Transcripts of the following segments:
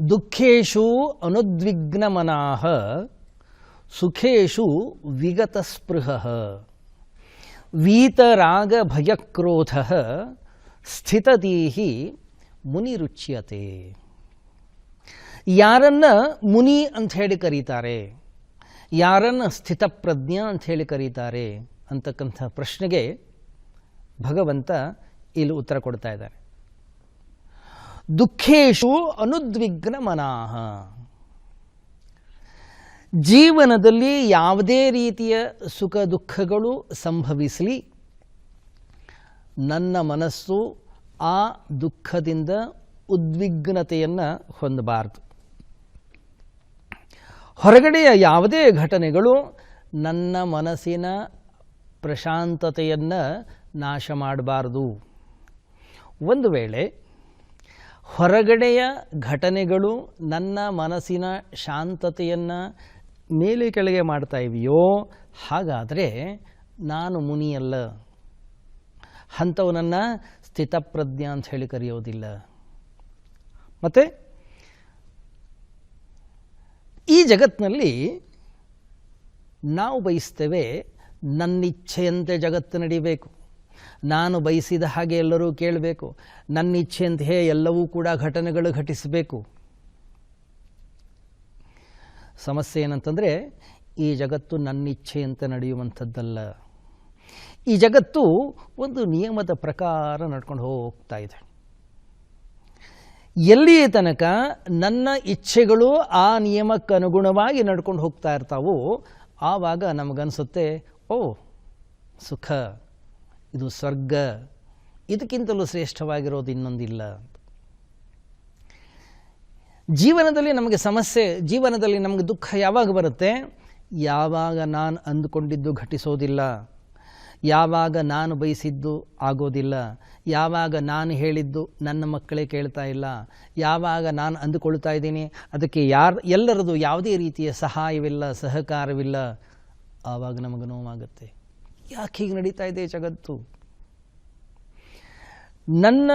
ದುಃಖೇಶು ಅನುದ್ವಿಗ್ನಮನಾಃ ಸುಖೇಶು ವಿಗತಸ್ಪೃಹಃ ವೀತರಾಗಭಯಕ್ರೋಧಃ ಸ್ಥಿತಧೀಹಿ ಮುನಿರುಚ್ಯತೆ. ಯಾರನ್ನ ಮುನಿ ಅಂತ ಹೇಳಿ ಕರೀತಾರೆ, ಯಾರನ್ನ ಸ್ಥಿತಪ್ರಜ್ಞ ಅಂತ ಹೇಳಿ ಕರೀತಾರೆ ಅಂತಕ್ಕಂಥ ಪ್ರಶ್ನೆಗೆ ಭಗವಂತ ಇಲ್ಲಿ ಉತ್ತರ ಕೊಡ್ತಾ ಇದ್ದಾರೆ. ದುಃಖೇಶು ಅನುದ್ವಿಗ್ನ ಮನಾಃ, ಜೀವನದಲ್ಲಿ ಯಾವುದೇ ರೀತಿಯ ಸುಖ ದುಃಖಗಳು ಸಂಭವಿಸಲಿ ನನ್ನ ಮನಸ್ಸು ಆ ದುಃಖದಿಂದ ಉದ್ವಿಗ್ನತೆಯನ್ನು ಹೊಂದಬಾರದು. ಹೊರಗಡೆಯ ಯಾವುದೇ ಘಟನೆಗಳು ನನ್ನ ಮನಸ್ಸಿನ ಪ್ರಶಾಂತತೆಯನ್ನು ನಾಶ ಮಾಡಬಾರದು. ಒಂದು ವೇಳೆ ಹೊರಗಡೆಯ ಘಟನೆಗಳು ನನ್ನ ಮನಸ್ಸಿನ ಶಾಂತತೆಯನ್ನು ಮೇಲೆ ಕೆಳಗೆ ಮಾಡ್ತಾ ಇವೆಯೋ ಹಾಗಾದರೆ ನಾನು ಮುನಿಯಲ್ಲ, ಅಂಥವನನ್ನು ಸ್ಥಿತಪ್ರಜ್ಞ ಅಂತ ಹೇಳಿ ಕರೆಯೋದಿಲ್ಲ. ಮತ್ತು ಈ ಜಗತ್ತಿನಲ್ಲಿ ನಾವು ಬಯಸ್ತೇವೆ ನನ್ನಿಚ್ಛೆಯಂತೆ ಜಗತ್ತು ನಡಿಬೇಕು, ನಾನು ಬಯಸಿದ ಹಾಗೆ ಎಲ್ಲರೂ ಕೇಳಬೇಕು, ನನ್ನ ಇಚ್ಛೆಯಂತೆ ಎಲ್ಲವೂ ಕೂಡ ಘಟನೆಗಳು ಘಟಿಸಬೇಕು. ಸಮಸ್ಯೆ ಏನಂತಂದರೆ ಈ ಜಗತ್ತು ನನ್ನ ಇಚ್ಛೆಯಂತೆ ನಡೆಯುವಂಥದ್ದಲ್ಲ. ಈ ಜಗತ್ತು ಒಂದು ನಿಯಮದ ಪ್ರಕಾರ ನಡ್ಕೊಂಡು ಹೋಗ್ತಾ ಇದೆ. ಎಲ್ಲಿಯ ತನಕ ನನ್ನ ಇಚ್ಛೆಗಳು ಆ ನಿಯಮಕ್ಕೆ ಅನುಗುಣವಾಗಿ ನಡ್ಕೊಂಡು ಹೋಗ್ತಾ ಇರ್ತಾವೋ ಆವಾಗ ನಮಗನ್ಸುತ್ತೆ, ಓ ಸುಖ, ಇದು ಸ್ವರ್ಗ, ಇದಕ್ಕಿಂತಲೂ ಶ್ರೇಷ್ಠವಾಗಿರೋದು ಇನ್ನೊಂದಿಲ್ಲ. ಜೀವನದಲ್ಲಿ ನಮಗೆ ಸಮಸ್ಯೆ, ಜೀವನದಲ್ಲಿ ನಮಗೆ ದುಃಖ ಯಾವಾಗ ಬರುತ್ತೆ? ಯಾವಾಗ ನಾನು ಅಂದುಕೊಂಡಿದ್ದು ಘಟಿಸೋದಿಲ್ಲ, ಯಾವಾಗ ನಾನು ಬಯಸಿದ್ದು ಆಗೋದಿಲ್ಲ, ಯಾವಾಗ ನಾನು ಹೇಳಿದ್ದು ನನ್ನ ಮಕ್ಕಳೇ ಕೇಳ್ತಾ ಇಲ್ಲ, ಯಾವಾಗ ನಾನು ಅಂದುಕೊಳ್ತಾ ಇದ್ದೀನಿ ಅದಕ್ಕೆ ಎಲ್ಲರದು ಯಾವುದೇ ರೀತಿಯ ಸಹಾಯವಿಲ್ಲ, ಸಹಕಾರವಿಲ್ಲ, ಆವಾಗ ನಮಗೆ ನೋವಾಗುತ್ತೆ. ಯಾಕೆ ಹೀಗೆ ನಡೀತಾ ಇದೆ ಜಗತ್ತು? ನನ್ನ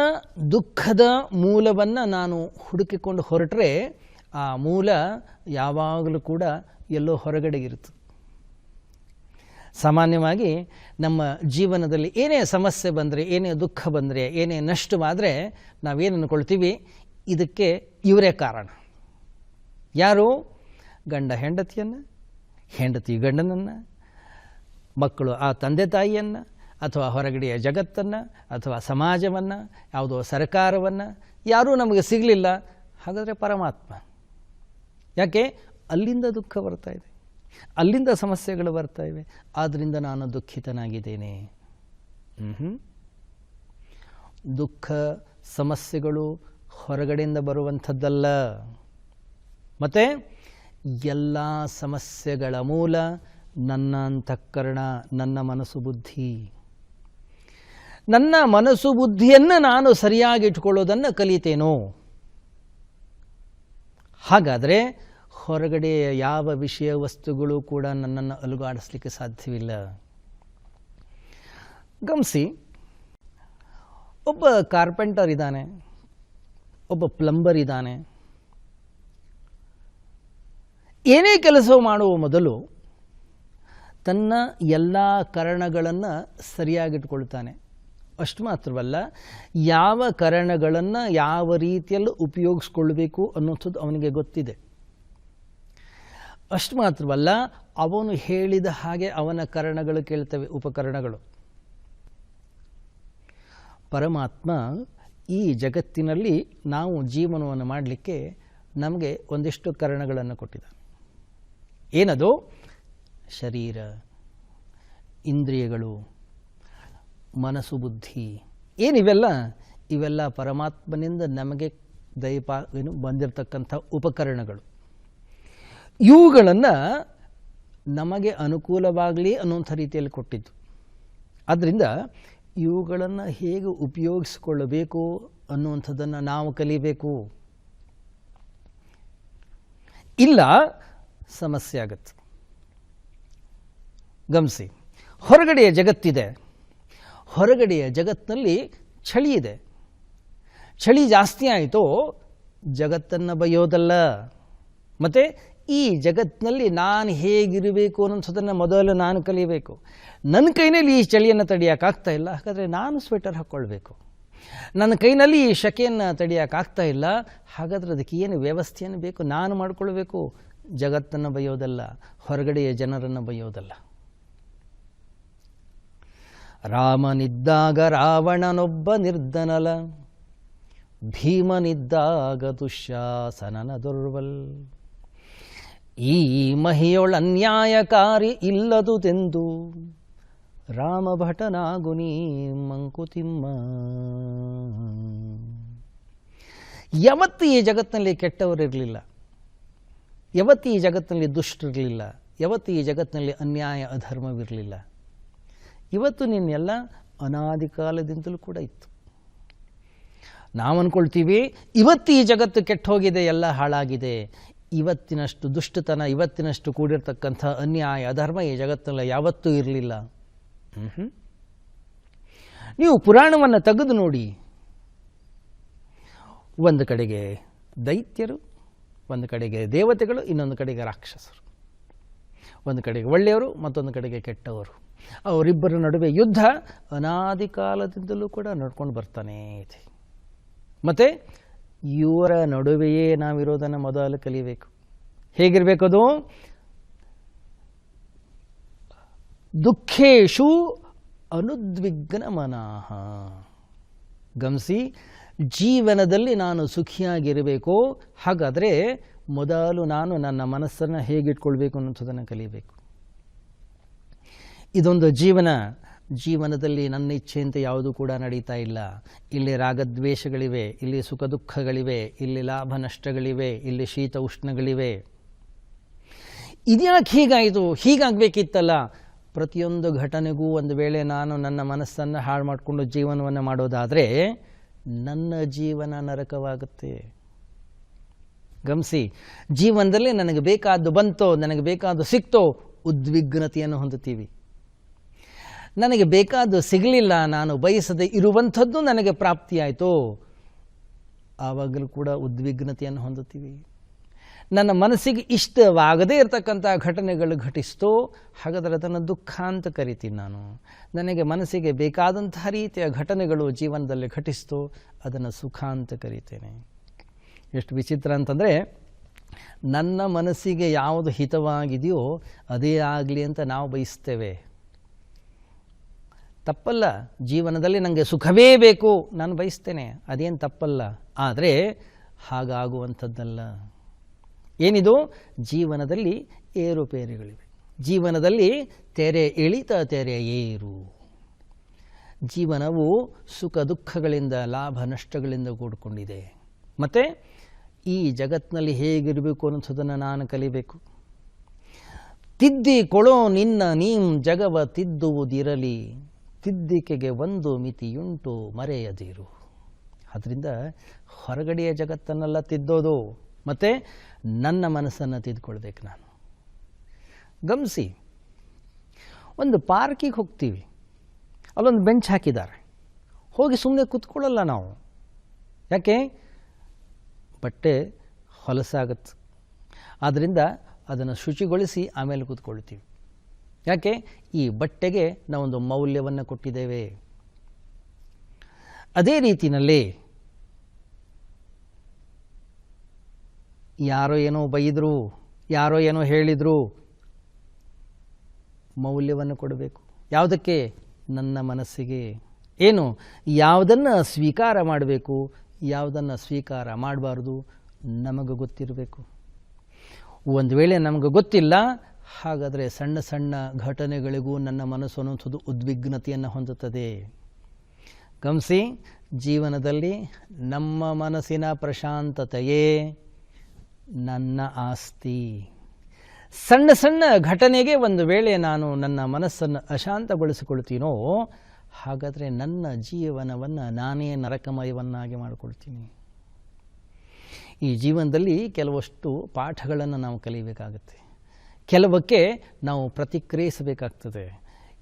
ದುಃಖದ ಮೂಲವನ್ನು ನಾನು ಹುಡುಕಿಕೊಂಡು ಹೊರಟ್ರೆ ಆ ಮೂಲ ಯಾವಾಗಲೂ ಕೂಡ ಎಲ್ಲೋ ಹೊರಗಡೆಗಿರುತ್ತೆ. ಸಾಮಾನ್ಯವಾಗಿ ನಮ್ಮ ಜೀವನದಲ್ಲಿ ಏನೇ ಸಮಸ್ಯೆ ಬಂದರೆ, ಏನೇ ದುಃಖ ಬಂದರೆ, ಏನೇ ನಷ್ಟವಾದರೆ ನಾವೇನು ಅಂದ್ಕೊಳ್ತೀವಿ, ಇದಕ್ಕೆ ಇವರೇ ಕಾರಣ. ಯಾರು? ಗಂಡ ಹೆಂಡತಿಯನ್ನು, ಹೆಂಡತಿ ಗಂಡನನ್ನು, ಮಕ್ಕಳು ಆ ತಂದೆ ತಾಯಿಯನ್ನು, ಅಥವಾ ಹೊರಗಡೆಯ ಜಗತ್ತನ್ನು, ಅಥವಾ ಸಮಾಜವನ್ನು, ಯಾವುದೋ ಸರ್ಕಾರವನ್ನು. ಯಾರೂ ನಮಗೆ ಸಿಗಲಿಲ್ಲ, ಹಾಗಾದರೆ ಪರಮಾತ್ಮ. ಯಾಕೆ? ಅಲ್ಲಿಂದ ದುಃಖ ಬರ್ತಾ ಇದೆ, ಅಲ್ಲಿಂದ ಸಮಸ್ಯೆಗಳು ಬರ್ತಾ ಇವೆ, ಆದ್ದರಿಂದ ನಾನು ದುಃಖಿತನಾಗಿದ್ದೇನೆ. ದುಃಖ ಸಮಸ್ಯೆಗಳು ಹೊರಗಡೆಯಿಂದ ಬರುವಂಥದ್ದಲ್ಲ. ಮತ್ತು ಎಲ್ಲ ಸಮಸ್ಯೆಗಳ ಮೂಲ ನನ್ನ ಅಂತಃಕರಣ, ನನ್ನ ಮನಸ್ಸು ಬುದ್ಧಿ. ನನ್ನ ಮನಸ್ಸು ಬುದ್ಧಿಯನ್ನು ನಾನು ಸರಿಯಾಗಿ ಇಟ್ಕೊಳ್ಳೋದನ್ನು ಕಲಿತೇನೋ, ಹಾಗಾದರೆ ಹೊರಗಡೆಯ ಯಾವ ವಿಷಯ ವಸ್ತುಗಳು ಕೂಡ ನನ್ನನ್ನು ಅಲುಗಾಡಿಸ್ಲಿಕ್ಕೆ ಸಾಧ್ಯವಿಲ್ಲ. ಗಮನಿಸಿ, ಒಬ್ಬ ಕಾರ್ಪೆಂಟರ್ ಇದ್ದಾನೆ, ಒಬ್ಬ ಪ್ಲಂಬರ್ ಇದ್ದಾನೆ. ಏನೇ ಕೆಲಸ ಮಾಡುವ ಮೊದಲು ತನ್ನ ಎಲ್ಲ ಕರಣಗಳನ್ನು ಸರಿಯಾಗಿಟ್ಕೊಳ್ತಾನೆ. ಅಷ್ಟು ಮಾತ್ರವಲ್ಲ, ಯಾವ ಕರಣಗಳನ್ನು ಯಾವ ರೀತಿಯಲ್ಲಿ ಉಪಯೋಗಿಸ್ಕೊಳ್ಬೇಕು ಅನ್ನೋಂಥದ್ದು ಅವನಿಗೆ ಗೊತ್ತಿದೆ. ಅಷ್ಟು ಮಾತ್ರವಲ್ಲ, ಅವನು ಹೇಳಿದ ಹಾಗೆ ಅವನ ಕರಣಗಳು ಕೇಳ್ತವೆ, ಉಪಕರಣಗಳು. ಪರಮಾತ್ಮ ಈ ಜಗತ್ತಿನಲ್ಲಿ ನಾವು ಜೀವನವನ್ನು ಮಾಡಲಿಕ್ಕೆ ನಮಗೆ ಒಂದಿಷ್ಟು ಕರಣಗಳನ್ನು ಕೊಟ್ಟಿದ್ದಾನೆ. ಏನದು? ಶರೀರ, ಇಂದ್ರಿಯಗಳು, ಮನಸ್ಸು, ಬುದ್ಧಿ. ಇವೆಲ್ಲ ಪರಮಾತ್ಮನಿಂದ ನಮಗೆ ಬಂದಿರತಕ್ಕಂಥ ಉಪಕರಣಗಳು. ಇವುಗಳನ್ನು ನಮಗೆ ಅನುಕೂಲವಾಗಲಿ ಅನ್ನುವಂಥ ರೀತಿಯಲ್ಲಿ ಕೊಟ್ಟಿದ್ದು. ಆದ್ದರಿಂದ ಇವುಗಳನ್ನು ಹೇಗೆ ಉಪಯೋಗಿಸಿಕೊಳ್ಳಬೇಕು ಅನ್ನುವಂಥದ್ದನ್ನು ನಾವು ಕಲಿಬೇಕು. ಇಲ್ಲ ಸಮಸ್ಯೆ ಆಗುತ್ತೆ. ಗಮನಿಸಿ, ಹೊರಗಡೆಯ ಜಗತ್ತಿದೆ. ಹೊರಗಡೆಯ ಜಗತ್ತಿನಲ್ಲಿ ಚಳಿ ಇದೆ. ಚಳಿ ಜಾಸ್ತಿ ಆಯಿತು, ಜಗತ್ತನ್ನು ಬೈಯೋದಲ್ಲ. ಮತ್ತು ಈ ಜಗತ್ತಿನಲ್ಲಿ ನಾನು ಹೇಗಿರಬೇಕು ಅನ್ನೋದನ್ನು ಮೊದಲು ನಾನು ಕಲಿಯಬೇಕು. ನನ್ನ ಕೈನಲ್ಲಿ ಈ ಚಳಿಯನ್ನು ತಡೆಯೋಕ್ಕಾಗ್ತಾ ಇಲ್ಲ, ಹಾಗಾದರೆ ನಾನು ಸ್ವೆಟರ್ ಹಾಕ್ಕೊಳ್ಬೇಕು. ನನ್ನ ಕೈನಲ್ಲಿ ಈ ಶಕೆಯನ್ನು ತಡೆಯೋಕ್ಕಾಗ್ತಾ ಇಲ್ಲ, ಹಾಗಾದರೆ ಅದಕ್ಕೆ ಏನು ವ್ಯವಸ್ಥೆಯನ್ನು ಬೇಕು ನಾನು ಮಾಡಿಕೊಳ್ಬೇಕು. ಜಗತ್ತನ್ನು ಬೈಯೋದಲ್ಲ, ಹೊರಗಡೆಯ ಜನರನ್ನು ಬೈಯೋದಲ್ಲ. ರಾಮನಿದ್ದಾಗ ರಾವಣನೊಬ್ಬ ನಿರ್ಧನಲ, ಭೀಮನಿದ್ದಾಗ ದುಶ್ಯಾಸನನ ದುರ್ಬಲ್. ಈ ಮಹಿಯೊಳನ್ಯಾಯಕಾರಿ ಇಲ್ಲದುದೆಂದು ರಾಮಭಟನಾಗುನಿ ಮಂಕುತಿಮ್ಮ. ಯಾವತ್ತು ಈ ಜಗತ್ತಿನಲ್ಲಿ ಕೆಟ್ಟವರಿರಲಿಲ್ಲ, ಯಾವತ್ತು ಈ ಜಗತ್ತಿನಲ್ಲಿ ದುಷ್ಟರಿರಲಿಲ್ಲ, ಯಾವತ್ತು ಈ ಜಗತ್ತಿನಲ್ಲಿ ಅನ್ಯಾಯ ಅಧರ್ಮವಿರಲಿಲ್ಲ. ಇವತ್ತು ನಿನ್ನೆಲ್ಲ ಅನಾದಿ ಕಾಲದಿಂದಲೂ ಕೂಡ ಇತ್ತು. ನಾವು ಅಂದ್ಕೊಳ್ತೀವಿ ಇವತ್ತು ಈ ಜಗತ್ತು ಕೆಟ್ಟು ಹೋಗಿದೆ, ಎಲ್ಲ ಹಾಳಾಗಿದೆ. ಇವತ್ತಿನಷ್ಟು ದುಷ್ಟತನ, ಇವತ್ತಿನಷ್ಟು ಕೂಡಿರ್ತಕ್ಕಂಥ ಅನ್ಯಾಯ ಅಧರ್ಮ ಈ ಜಗತ್ತಿನಲ್ಲಿ ಯಾವತ್ತೂ ಇರಲಿಲ್ಲ. ನೀವು ಪುರಾಣವನ್ನು ತೆಗೆದು ನೋಡಿ. ಒಂದು ಕಡೆಗೆ ದೈತ್ಯರು, ಒಂದು ಕಡೆಗೆ ದೇವತೆಗಳು, ಇನ್ನೊಂದು ಕಡೆಗೆ ರಾಕ್ಷಸರು. ಒಂದು ಕಡೆಗೆ ಒಳ್ಳೆಯವರು, ಮತ್ತೊಂದು ಕಡೆಗೆ ಕೆಟ್ಟವರು. ಅವರಿಬ್ಬರ ನಡುವೆ ಯುದ್ಧ ಅನಾದಿ ಕಾಲದಿಂದಲೂ ಕೂಡ ನಡ್ಕೊಂಡು ಬರ್ತಾನೇ ಇದೆ. ಮತ್ತು ಇವರ ನಡುವೆಯೇ ನಾವಿರೋದನ್ನು ಮೊದಲು ಕಲಿಬೇಕು. ಹೇಗಿರಬೇಕದು? ದುಃಖೇಶು ಅನುದ್ವಿಗ್ನ ಮನಃ. ಗಮನಿಸಿ, ಜೀವನದಲ್ಲಿ ನಾನು ಸುಖಿಯಾಗಿರಬೇಕು. ಹಾಗಾದರೆ ಮೊದಲು ನಾನು ನನ್ನ ಮನಸ್ಸನ್ನು ಹೇಗಿಟ್ಕೊಳ್ಬೇಕು ಅನ್ನೋದನ್ನು ಕಲಿಬೇಕು. ಇದೊಂದು ಜೀವನದಲ್ಲಿ ನನ್ನ ಇಚ್ಛೆಯಂತೆ ಯಾವುದೂ ಕೂಡ ನಡೀತಾ ಇಲ್ಲ. ಇಲ್ಲಿ ರಾಗದ್ವೇಷಗಳಿವೆ, ಇಲ್ಲಿ ಸುಖ ದುಃಖಗಳಿವೆ, ಇಲ್ಲಿ ಲಾಭ ನಷ್ಟಗಳಿವೆ, ಇಲ್ಲಿ ಶೀತ ಉಷ್ಣಗಳಿವೆ. ಇದ್ಯಾಕೆ ಹೀಗಾಯಿತು, ಹೀಗಾಗಬೇಕಿತ್ತಲ್ಲ. ಪ್ರತಿಯೊಂದು ಘಟನೆಗೂ ಒಂದು ವೇಳೆ ನಾನು ನನ್ನ ಮನಸ್ಸನ್ನು ಹಾಳು ಮಾಡಿಕೊಂಡು ಜೀವನವನ್ನು ಮಾಡೋದಾದರೆ ನನ್ನ ಜೀವನ ನರಕವಾಗುತ್ತೆ. ಗಮನಿಸಿ, ಜೀವನದಲ್ಲಿ ನನಗೆ ಬೇಕಾದ್ದು ಬಂತೋ, ನನಗೆ ಬೇಕಾದ್ದು ಸಿಕ್ತೋ, ಉದ್ವಿಗ್ನತೆಯನ್ನು ಹೊಂದುತ್ತೀವಿ. ನನಗೆ ಬೇಕಾದ್ದು ಸಿಗಲಿಲ್ಲ, ನಾನು ಬಯಸದೆ ಇರುವಂಥದ್ದು ನನಗೆ ಪ್ರಾಪ್ತಿಯಾಯಿತು, ಆವಾಗಲೂ ಕೂಡ ಉದ್ವಿಗ್ನತೆಯನ್ನು ಹೊಂದುತ್ತೀವಿ. ನನ್ನ ಮನಸ್ಸಿಗೆ ಇಷ್ಟವಾಗದೇ ಇರತಕ್ಕಂಥ ಘಟನೆಗಳು ಘಟಿಸ್ತೋ, ಹಾಗಾದರೆ ಅದನ್ನು ದುಃಖ ಅಂತ ಕರಿತೀನಿ ನಾನು. ನನಗೆ ಮನಸ್ಸಿಗೆ ಬೇಕಾದಂತಹ ರೀತಿಯ ಘಟನೆಗಳು ಜೀವನದಲ್ಲಿ ಘಟಿಸ್ತೋ, ಅದನ್ನು ಸುಖ ಅಂತ ಕರಿತೇನೆ. ಎಷ್ಟು ವಿಚಿತ್ರ ಅಂತಂದರೆ, ನನ್ನ ಮನಸ್ಸಿಗೆ ಯಾವುದು ಹಿತವಾಗಿದೆಯೋ ಅದೇ ಆಗಲಿ ಅಂತ ನಾವು ಬಯಸ್ತೇವೆ. ತಪ್ಪಲ್ಲ, ಜೀವನದಲ್ಲಿ ನನಗೆ ಸುಖವೇ ಬೇಕು, ನಾನು ಬಯಸ್ತೇನೆ, ಅದೇನು ತಪ್ಪಲ್ಲ. ಆದರೆ ಹಾಗಾಗುವಂಥದ್ದಲ್ಲ. ಏನಿದು? ಜೀವನದಲ್ಲಿ ಏರುಪೇರುಗಳಿವೆ. ಜೀವನದಲ್ಲಿ ತೆರೆ ಇಳಿತ, ತೆರೆ ಏರು. ಜೀವನವು ಸುಖ ದುಃಖಗಳಿಂದ, ಲಾಭ ನಷ್ಟಗಳಿಂದ ಕೂಡಿಕೊಂಡಿದೆ. ಮತ್ತು ಈ ಜಗತ್ತಿನಲ್ಲಿ ಹೇಗಿರಬೇಕು ಅನ್ನೋದನ್ನು ನಾನು ಕಲಿಬೇಕು. ತಿದ್ದಿಕೊಳೋ ನಿನ್ನ ನೀಂ ಜಗವ ತಿದ್ದುವುದಿರಲಿ, ತಿದ್ದಿಕೆಗೆ ಒಂದು ಮಿತಿಯುಂಟು ಮರೆಯದಿರು. ಆದ್ದರಿಂದ ಹೊರಗಡೆಯ ಜಗತ್ತನ್ನೆಲ್ಲ ತಿದ್ದೋದು, ಮತ್ತು ನನ್ನ ಮನಸ್ಸನ್ನು ತಿದ್ದುಕೊಳ್ಬೇಕು ನಾನು. ಗಮನಿಸಿ, ಒಂದು ಪಾರ್ಕಿಗೆ ಹೋಗ್ತೀವಿ, ಅಲ್ಲೊಂದು ಬೆಂಚ್ ಹಾಕಿದ್ದಾರೆ, ಹೋಗಿ ಸುಮ್ಮನೆ ಕೂತ್ಕೊಳ್ಳಲ್ಲ ನಾವು. ಯಾಕೆ? ಬಟ್ಟೆ ಹೊಲಸಾಗತ್ತೆ, ಆದ್ದರಿಂದ ಅದನ್ನು ಶುಚಿಗೊಳಿಸಿ ಆಮೇಲೆ ಕೂತ್ಕೊಳ್ತೀವಿ. ಯಾಕೆ? ಈ ಬಟ್ಟೆಗೆ ನಾವೊಂದು ಮೌಲ್ಯವನ್ನು ಕೊಟ್ಟಿದ್ದೇವೆ. ಅದೇ ರೀತಿಯಲ್ಲಿ ಯಾರೋ ಏನೋ ಬೈದರು, ಯಾರೋ ಏನೋ ಹೇಳಿದರು, ಮೌಲ್ಯವನ್ನು ಕೊಡಬೇಕು. ಯಾವುದಕ್ಕೆ? ನನ್ನ ಮನಸ್ಸಿಗೆ. ಏನು? ಯಾವುದನ್ನು ಸ್ವೀಕಾರ ಮಾಡಬೇಕು, ಯಾವುದನ್ನು ಸ್ವೀಕಾರ ಮಾಡಬಾರ್ದು ನಮಗೆ ಗೊತ್ತಿರಬೇಕು. ಒಂದು ವೇಳೆ ನಮಗೆ ಗೊತ್ತಿಲ್ಲ, ಹಾಗಾದರೆ ಸಣ್ಣ ಸಣ್ಣ ಘಟನೆಗಳಿಗೂ ನನ್ನ ಮನಸ್ಸು ಅನ್ನುವಂಥದ್ದು ಉದ್ವಿಗ್ನತೆಯನ್ನು ಹೊಂದುತ್ತದೆ. ಗಮನಿಸಿ, ಜೀವನದಲ್ಲಿ ನಮ್ಮ ಮನಸ್ಸಿನ ಪ್ರಶಾಂತತೆಯೇ ನನ್ನ ಆಸ್ತಿ. ಸಣ್ಣ ಸಣ್ಣ ಘಟನೆಗೆ ಒಂದು ವೇಳೆ ನಾನು ನನ್ನ ಮನಸ್ಸನ್ನು ಅಶಾಂತಗೊಳಿಸಿಕೊಳ್ತೀನೋ, ಹಾಗಾದರೆ ನನ್ನ ಜೀವನವನ್ನು ನಾನೇ ನರಕಮಯವನ್ನಾಗಿ ಮಾಡಿಕೊಳ್ತೀನಿ. ಈ ಜೀವನದಲ್ಲಿ ಕೆಲವಷ್ಟು ಪಾಠಗಳನ್ನು ನಾವು ಕಲಿಯಬೇಕಾಗುತ್ತೆ. ಕೆಲವಕ್ಕೆ ನಾವು ಪ್ರತಿಕ್ರಿಯಿಸಬೇಕಾಗ್ತದೆ.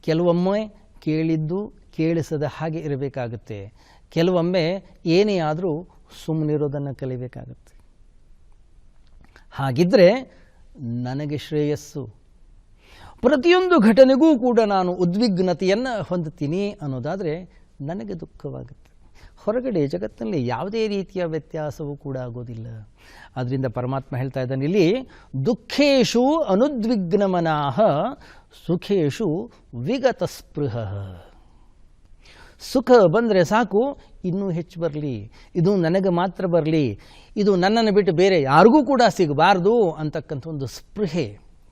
ಕೆಲವೊಮ್ಮೆ ಕೇಳಿದ್ದು ಕೇಳಿಸದ ಹಾಗೆ ಇರಬೇಕಾಗುತ್ತೆ. ಕೆಲವೊಮ್ಮೆ ಏನೇ ಆದರೂ ಸುಮ್ಮನಿರೋದನ್ನು ಕಲಿಬೇಕಾಗುತ್ತೆ. ಹಾಗಿದ್ದರೆ ನನಗೆ ಶ್ರೇಯಸ್ಸು. ಪ್ರತಿಯೊಂದು ಘಟನೆಗೂ ಕೂಡ ನಾನು ಉದ್ವಿಗ್ನತೆಯನ್ನು ಹೊಂದುತ್ತೀನಿ ಅನ್ನೋದಾದರೆ ನನಗೆ ದುಃಖವಾಗುತ್ತೆ. ಹೊರಗಡೆ ಜಗತ್ತಿನಲ್ಲಿ ಯಾವುದೇ ರೀತಿಯ ವ್ಯತ್ಯಾಸವೂ ಕೂಡ ಆಗೋದಿಲ್ಲ. ಆದ್ದರಿಂದ ಪರಮಾತ್ಮ ಹೇಳ್ತಾ ಇದ್ದಾನೆ ಇಲ್ಲಿ, ದುಃಖೇಶು ಅನುದ್ವಿಗ್ನಮನಾಹ ಸುಖೇಶು ವಿಗತ ಸ್ಪೃಹ. ಸುಖ ಬಂದರೆ ಸಾಕು, ಇನ್ನೂ ಹೆಚ್ಚು ಬರಲಿ, ಇದು ನನಗೆ ಮಾತ್ರ ಬರಲಿ, ಇದು ನನ್ನನ್ನು ಬಿಟ್ಟು ಬೇರೆ ಯಾರಿಗೂ ಕೂಡ ಸಿಗಬಾರ್ದು ಅಂತಕ್ಕಂಥ ಒಂದು ಸ್ಪೃಹೆ,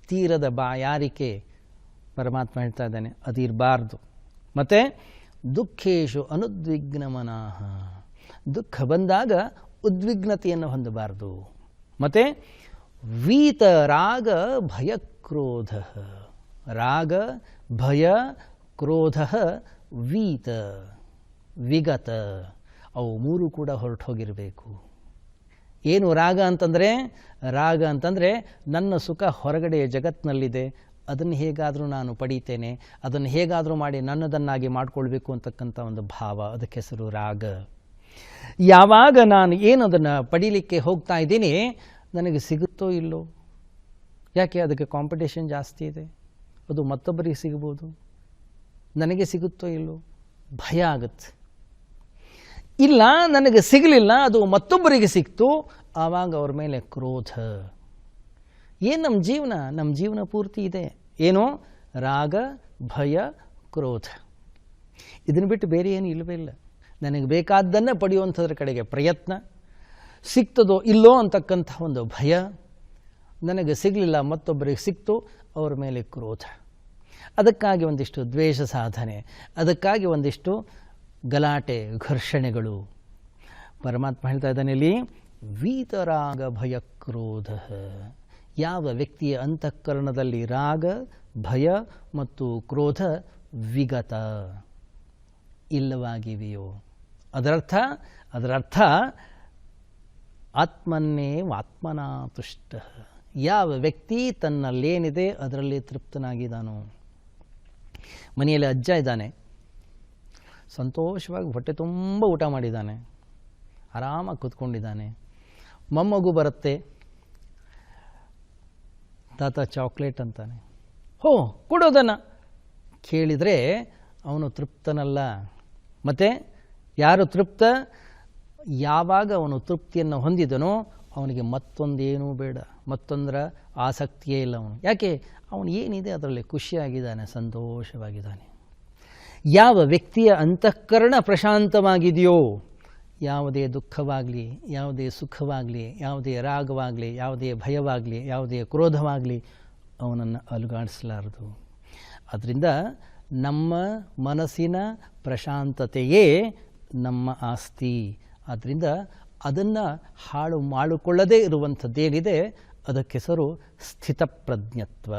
ತೀರದ ಬಾಯಾರಿಕೆ ಪರಮಾತ್ಮ ಹೇಳ್ತಾ ಇದ್ದಾನೆ, ಅದಿರಬಾರ್ದು. ಮತ್ತು ದುಃಖೇಶು ಅನುದ್ವಿಗ್ನಮನಾಹ, ದುಃಖ ಬಂದಾಗ ಉದ್ವಿಗ್ನತೆಯನ್ನು ಹೊಂದಬಾರ್ದು. ಮತ್ತು ವೀತ ರಾಗ ಭಯ ಕ್ರೋಧ, ರಾಗ ಭಯ ಕ್ರೋಧ ವೀತ ವಿಗತ, ಅವು ಮೂರು ಕೂಡ ಹೊರಟು ಹೋಗಿರಬೇಕು. ಏನು ರಾಗ ಅಂತಂದರೆ? ರಾಗ ಅಂತಂದರೆ ನನ್ನ ಸುಖ ಹೊರಗಡೆಯ ಜಗತ್ತಿನಲ್ಲಿದೆ, ಅದನ್ನು ಹೇಗಾದರೂ ನಾನು ಪಡೀತೇನೆ, ಅದನ್ನು ಹೇಗಾದರೂ ಮಾಡಿ ನನ್ನದನ್ನಾಗಿ ಮಾಡಿಕೊಳ್ಬೇಕು ಅಂತಕ್ಕಂಥ ಒಂದು ಭಾವ, ಅದಕ್ಕೆ ಹೆಸರು ರಾಗ. ಯಾವಾಗ ನಾನು ಏನು ಅದನ್ನು ಪಡೀಲಿಕ್ಕೆ ಹೋಗ್ತಾ ಇದ್ದೀನಿ, ನನಗೆ ಸಿಗುತ್ತೋ ಇಲ್ಲೋ, ಯಾಕೆ ಅದಕ್ಕೆ ಕಾಂಪಿಟೇಷನ್ ಜಾಸ್ತಿ ಇದೆ, ಅದು ಮತ್ತೊಬ್ಬರಿಗೆ ಸಿಗ್ಬೋದು, ನನಗೆ ಸಿಗುತ್ತೋ ಇಲ್ಲೋ ಭಯ ಆಗುತ್ತೆ. ಇಲ್ಲ, ನನಗೆ ಸಿಗಲಿಲ್ಲ, ಅದು ಮತ್ತೊಬ್ಬರಿಗೆ ಸಿಕ್ತು, ಆವಾಗ ಅವ್ರ ಮೇಲೆ ಕ್ರೋಧ. ಏನು ನಮ್ಮ ಜೀವನ ಪೂರ್ತಿ ಇದೆ, ಏನೋ ರಾಗ ಭಯ ಕ್ರೋಧ. ಇದನ್ನು ಬಿಟ್ಟು ಬೇರೆ ಏನು ಇಲ್ಲವೇ ಇಲ್ಲ. ನನಗೆ ಬೇಕಾದ್ದನ್ನು ಪಡೆಯುವಂಥದ್ರ ಕಡೆಗೆ ಪ್ರಯತ್ನ, ಸಿಗ್ತದೋ ಇಲ್ಲೋ ಅಂತಕ್ಕಂಥ ಒಂದು ಭಯ, ನನಗೆ ಸಿಗಲಿಲ್ಲ ಮತ್ತೊಬ್ಬರಿಗೆ ಸಿಕ್ತು ಅವರ ಮೇಲೆ ಕ್ರೋಧ. ಅದಕ್ಕಾಗಿ ಒಂದಿಷ್ಟು ದ್ವೇಷ ಸಾಧನೆ, ಅದಕ್ಕಾಗಿ ಒಂದಿಷ್ಟು ಗಲಾಟೆ ಘರ್ಷಣೆಗಳು. ಪರಮಾತ್ಮ ಹೇಳ್ತಾ ಇದ್ದಾನೆ ಇಲ್ಲಿ, ವೀತರಾಗ ಭಯ ಕ್ರೋಧ. ಯಾವ ವ್ಯಕ್ತಿಯ ಅಂತಃಕರಣದಲ್ಲಿ ರಾಗ ಭಯ ಮತ್ತು ಕ್ರೋಧ ವಿಗತ ಇಲ್ಲವಾಗಿವೆಯೋ, ಅದರರ್ಥ ಆತ್ಮನ್ನೇವ ಆತ್ಮನಾ ತುಷ್ಟ. ಯಾವ ವ್ಯಕ್ತಿ ತನ್ನಲ್ಲೇನಿದೆ ಅದರಲ್ಲಿ ತೃಪ್ತನಾಗಿದ್ದಾನೋ. ಮನೆಯಲ್ಲಿ ಅಜ್ಜ ಇದ್ದಾನೆ, ಸಂತೋಷವಾಗಿ ಹೊಟ್ಟೆ ತುಂಬ ಊಟ ಮಾಡಿದ್ದಾನೆ, ಆರಾಮಾಗಿ ಕೂತ್ಕೊಂಡಿದ್ದಾನೆ. ಮೊಮ್ಮಗು ಬರುತ್ತೆ, ತಾತ ಚಾಕ್ಲೇಟ್ ಅಂತಾನೆ, ಹೋ ಕೊಡೋದನ್ನು ಕೇಳಿದರೆ ಅವನು ತೃಪ್ತನಲ್ಲ. ಮತ್ತು ಯಾರು ತೃಪ್ತ? ಯಾವಾಗ ಅವನು ತೃಪ್ತಿಯನ್ನು ಹೊಂದಿದನೋ ಅವನಿಗೆ ಮತ್ತೊಂದೇನೂ ಬೇಡ, ಮತ್ತೊಂದರ ಆಸಕ್ತಿಯೇ ಇಲ್ಲ ಅವನು. ಯಾಕೆ? ಅವನು ಏನಿದೆ ಅದರಲ್ಲಿ ಖುಷಿಯಾಗಿದ್ದಾನೆ, ಸಂತೋಷವಾಗಿದ್ದಾನೆ. ಯಾವ ವ್ಯಕ್ತಿಯ ಅಂತಃಕರಣ ಪ್ರಶಾಂತವಾಗಿದೆಯೋ, ಯಾವುದೇ ದುಃಖವಾಗಲಿ, ಯಾವುದೇ ಸುಖವಾಗಲಿ, ಯಾವುದೇ ರಾಗವಾಗಲಿ, ಯಾವುದೇ ಭಯವಾಗಲಿ, ಯಾವುದೇ ಕ್ರೋಧವಾಗಲಿ ಅವನನ್ನು ಅಲುಗಾಡಿಸಲಾರದು. ಅದರಿಂದ ನಮ್ಮ ಮನಸ್ಸಿನ ಪ್ರಶಾಂತತೆಯೇ ನಮ್ಮ ಆಸ್ತಿ. ಆದ್ದರಿಂದ ಅದನ್ನು ಹಾಳು ಮಾಡಿಕೊಳ್ಳದೇ ಇರುವಂಥದ್ದೇನಿದೆ ಅದಕ್ಕೆ ಹೆಸರು ಸ್ಥಿತಪ್ರಜ್ಞತ್ವ,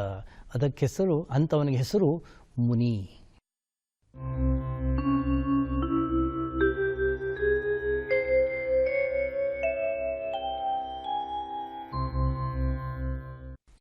ಅದಕ್ಕೆ ಹೆಸರು, ಅಂಥವನಿಗೆ ಹೆಸರು ಮುನಿ.